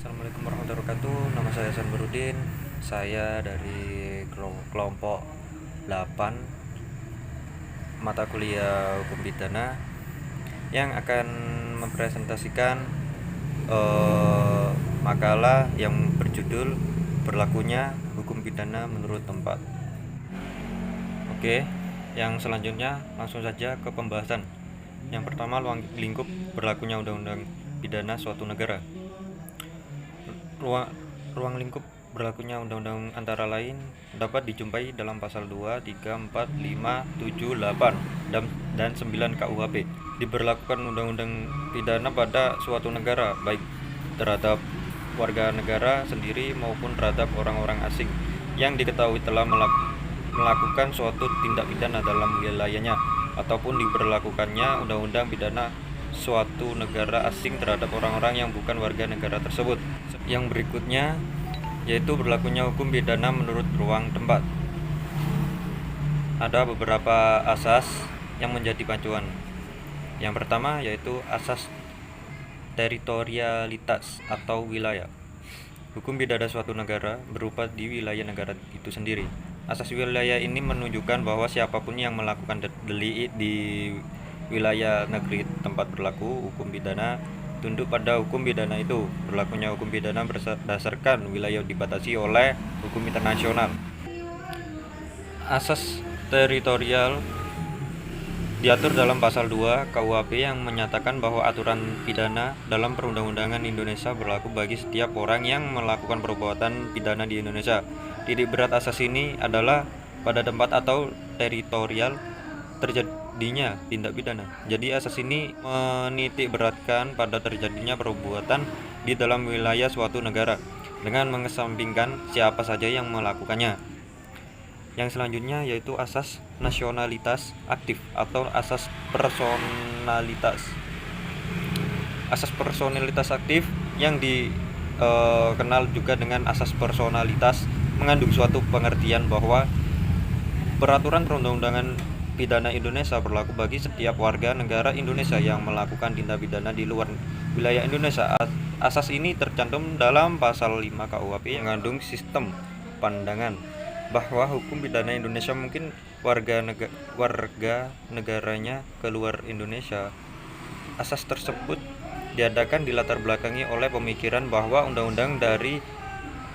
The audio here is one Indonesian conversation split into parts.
Assalamualaikum warahmatullahi wabarakatuh. Nama saya Hasan Barudin. Saya dari kelompok 8 mata kuliah Hukum Pidana yang akan mempresentasikan eh, makalah yang berjudul Berlakunya Hukum Pidana Menurut Tempat. Oke, yang selanjutnya langsung saja ke pembahasan. Yang pertama, lingkup berlakunya undang-undang pidana suatu negara. Ruang lingkup berlakunya undang-undang antara lain dapat dijumpai dalam pasal 2, 3, 4, 5, 7, 8, dan 9 KUHP. Diberlakukan undang-undang pidana pada suatu negara, baik terhadap warga negara sendiri maupun terhadap orang-orang asing yang diketahui telah melakukan suatu tindak pidana dalam wilayahnya, ataupun diberlakukannya undang-undang pidana suatu negara asing terhadap orang-orang yang bukan warga negara tersebut. Yang berikutnya yaitu berlakunya hukum pidana menurut ruang tempat. Ada beberapa asas yang menjadi pacuan. Yang pertama yaitu asas teritorialitas atau wilayah. Hukum pidana suatu negara berupa di wilayah negara itu sendiri. Asas wilayah ini menunjukkan bahwa siapapun yang melakukan delik di wilayah negeri tempat berlaku hukum pidana tunduk pada hukum pidana itu. Berlakunya hukum pidana berdasarkan wilayah dibatasi oleh hukum internasional. Asas teritorial diatur dalam pasal 2 KUHP yang menyatakan bahwa aturan pidana dalam perundang-undangan Indonesia berlaku bagi setiap orang yang melakukan perbuatan pidana di Indonesia. Titik berat asas ini adalah pada tempat atau teritorial terjadinya tindak pidana. Jadi asas ini menitik beratkan pada terjadinya perbuatan di dalam wilayah suatu negara dengan mengesampingkan siapa saja yang melakukannya. Yang selanjutnya yaitu asas nasionalitas aktif atau asas personalitas. Asas personalitas aktif yang dikenal juga dengan asas personalitas mengandung suatu pengertian bahwa peraturan perundang-undangan pidana Indonesia berlaku bagi setiap warga negara Indonesia yang melakukan tindak pidana di luar wilayah Indonesia. Asas ini tercantum dalam pasal 5 KUHP yang mengandung sistem pandangan bahwa hukum pidana Indonesia mungkin warga negaranya keluar Indonesia. Asas tersebut diadakan dilatar belakangi oleh pemikiran bahwa undang-undang dari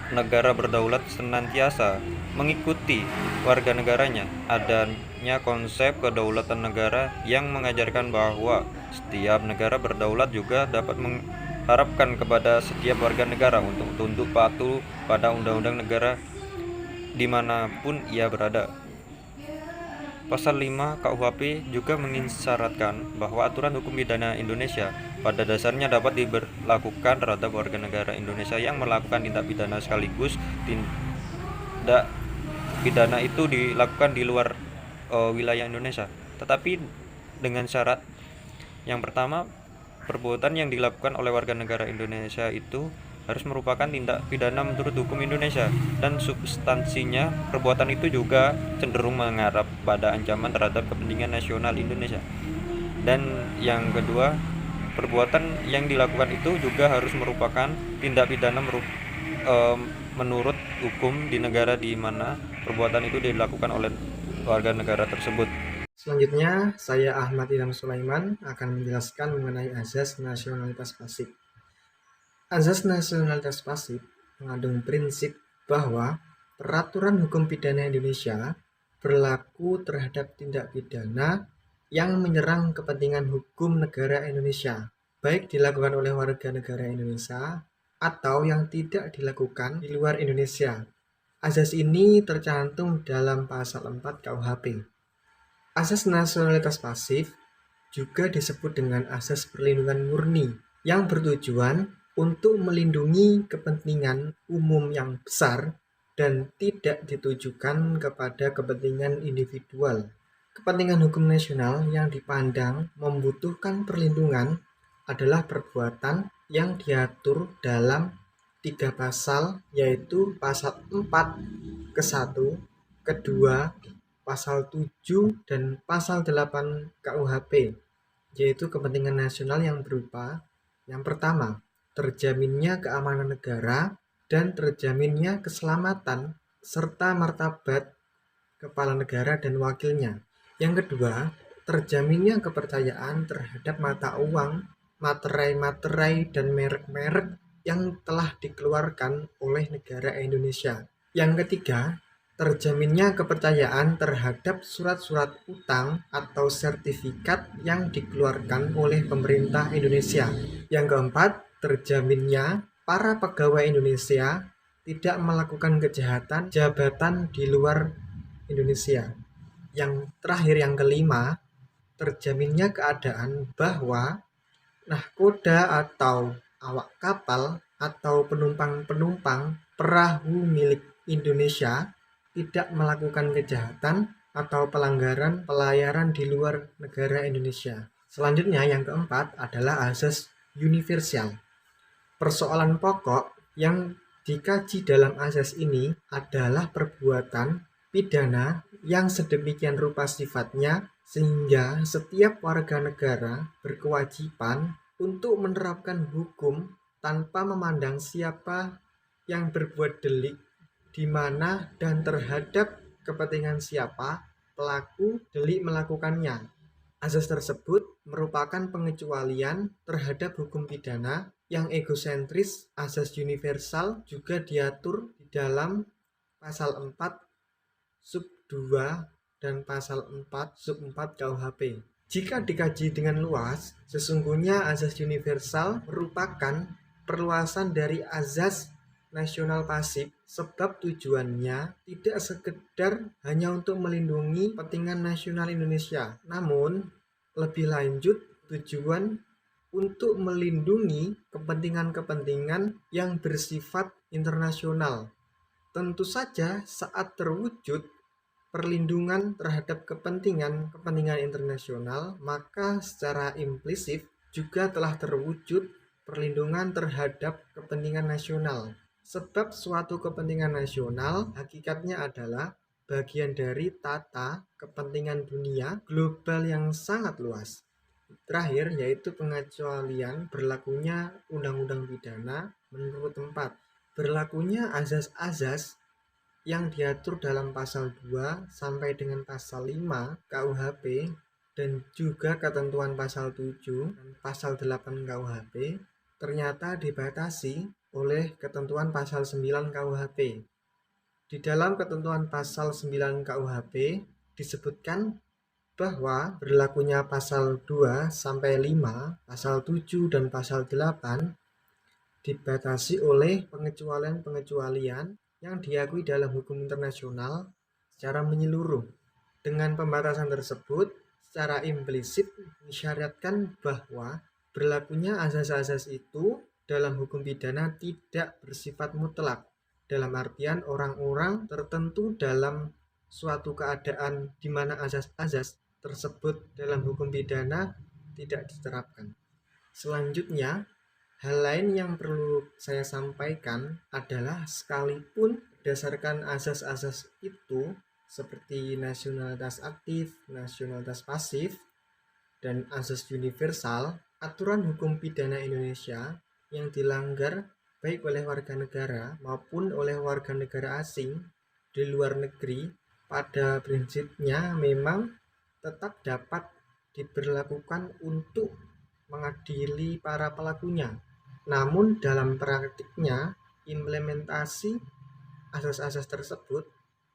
negara berdaulat senantiasa mengikuti warga negaranya. Adanya konsep kedaulatan negara yang mengajarkan bahwa setiap negara berdaulat juga dapat mengharapkan kepada setiap warga negara untuk tunduk patuh pada undang-undang negara dimanapun ia berada. Pasal 5 KUHP juga mengisyaratkan bahwa aturan hukum pidana Indonesia pada dasarnya dapat diberlakukan terhadap warga negara Indonesia yang melakukan tindak pidana sekaligus tindak pidana itu dilakukan di luar wilayah Indonesia. Tetapi dengan syarat yang pertama, perbuatan yang dilakukan oleh warga negara Indonesia itu harus merupakan tindak pidana menurut hukum Indonesia, dan substansinya perbuatan itu juga cenderung mengarah pada ancaman terhadap kepentingan nasional Indonesia. Dan yang kedua, perbuatan yang dilakukan itu juga harus merupakan tindak pidana menurut hukum di negara di mana perbuatan itu dilakukan oleh warga negara tersebut. Selanjutnya, saya Ahmad Ilham Sulaiman akan menjelaskan mengenai azas nasionalitas pasif. Azas nasionalitas pasif mengandung prinsip bahwa peraturan hukum pidana Indonesia berlaku terhadap tindak pidana yang menyerang kepentingan hukum negara Indonesia, baik dilakukan oleh warga negara Indonesia atau yang tidak dilakukan di luar Indonesia. Azas ini tercantum dalam pasal 4 KUHP. Asas nasionalitas pasif juga disebut dengan asas perlindungan murni yang bertujuan untuk melindungi kepentingan umum yang besar dan tidak ditujukan kepada kepentingan individual. Kepentingan hukum nasional yang dipandang membutuhkan perlindungan adalah perbuatan yang diatur dalam 3 pasal, yaitu pasal 4 ke 1, kedua, pasal 7 dan pasal 8 KUHP, yaitu kepentingan nasional yang berupa yang pertama, terjaminnya keamanan negara, dan terjaminnya keselamatan serta martabat kepala negara dan wakilnya. Yang kedua, terjaminnya kepercayaan terhadap mata uang, materai-materai, dan merek-merek yang telah dikeluarkan oleh negara Indonesia. Yang ketiga, terjaminnya kepercayaan terhadap surat-surat utang atau sertifikat yang dikeluarkan oleh pemerintah Indonesia. Yang keempat, terjaminnya para pegawai Indonesia tidak melakukan kejahatan jabatan di luar Indonesia. Yang terakhir, yang kelima, terjaminnya keadaan bahwa nahkoda atau awak kapal atau penumpang-penumpang perahu milik Indonesia tidak melakukan kejahatan atau pelanggaran pelayaran di luar negara Indonesia. Selanjutnya, yang keempat adalah azas universal. Persoalan pokok yang dikaji dalam azas ini adalah perbuatan pidana yang sedemikian rupa sifatnya sehingga setiap warga negara berkewajiban untuk menerapkan hukum tanpa memandang siapa yang berbuat delik, di mana dan terhadap kepentingan siapa pelaku delik melakukannya. Azas tersebut merupakan pengecualian terhadap hukum pidana yang egosentris. Azas universal juga diatur di dalam pasal 4 sub 2 dan pasal 4 sub 4 KUHP. Jika dikaji dengan luas, sesungguhnya azas universal merupakan perluasan dari azas nasional pasif, sebab tujuannya tidak sekedar hanya untuk melindungi kepentingan nasional Indonesia, namun lebih lanjut tujuan untuk melindungi kepentingan-kepentingan yang bersifat internasional. Tentu saja saat terwujud perlindungan terhadap kepentingan internasional, maka secara implisit juga telah terwujud perlindungan terhadap kepentingan nasional. Sebab suatu kepentingan nasional hakikatnya adalah bagian dari tata kepentingan dunia global yang sangat luas. Terakhir, yaitu pengecualian berlakunya undang-undang pidana menurut tempat. Berlakunya azas-azas yang diatur dalam pasal 2 sampai dengan pasal 5 KUHP dan juga ketentuan pasal 7 dan pasal 8 KUHP ternyata dibatasi oleh ketentuan pasal 9 KUHP. Di dalam ketentuan pasal 9 KUHP disebutkan bahwa berlakunya pasal 2 sampai 5, pasal 7 dan pasal 8 dibatasi oleh pengecualian-pengecualian yang diakui dalam hukum internasional secara menyeluruh. Dengan pembatasan tersebut, secara implisit mensyariatkan bahwa berlakunya azas-azas itu dalam hukum pidana tidak bersifat mutlak, dalam artian orang-orang tertentu dalam suatu keadaan di mana azas-azas tersebut dalam hukum pidana tidak diterapkan. Selanjutnya, hal lain yang perlu saya sampaikan adalah sekalipun berdasarkan azas-azas itu seperti nasionalitas aktif, nasionalitas pasif, dan azas universal, aturan hukum pidana Indonesia yang dilanggar baik oleh warga negara maupun oleh warga negara asing di luar negeri pada prinsipnya memang tetap dapat diberlakukan untuk mengadili para pelakunya. Namun dalam praktiknya, implementasi asas-asas tersebut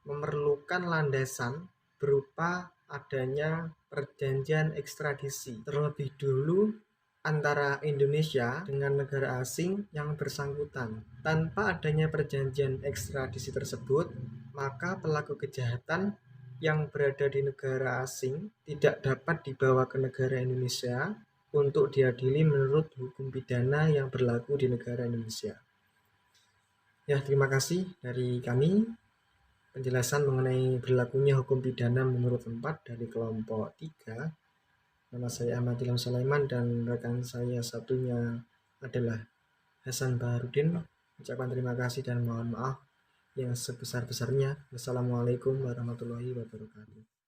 memerlukan landasan berupa adanya perjanjian ekstradisi terlebih dulu antara Indonesia dengan negara asing yang bersangkutan. Tanpa adanya perjanjian ekstradisi tersebut, maka pelaku kejahatan yang berada di negara asing tidak dapat dibawa ke negara Indonesia untuk diadili menurut hukum pidana yang berlaku di negara Indonesia. Ya, terima kasih dari kami. Penjelasan mengenai berlakunya hukum pidana menurut tempat dari kelompok 3. Nama saya Ahmad Ilham Sulaiman dan rekan saya satunya adalah Hasan Baharudin. Ucapkan terima kasih dan mohon maaf yang sebesar-besarnya. Wassalamualaikum warahmatullahi wabarakatuh.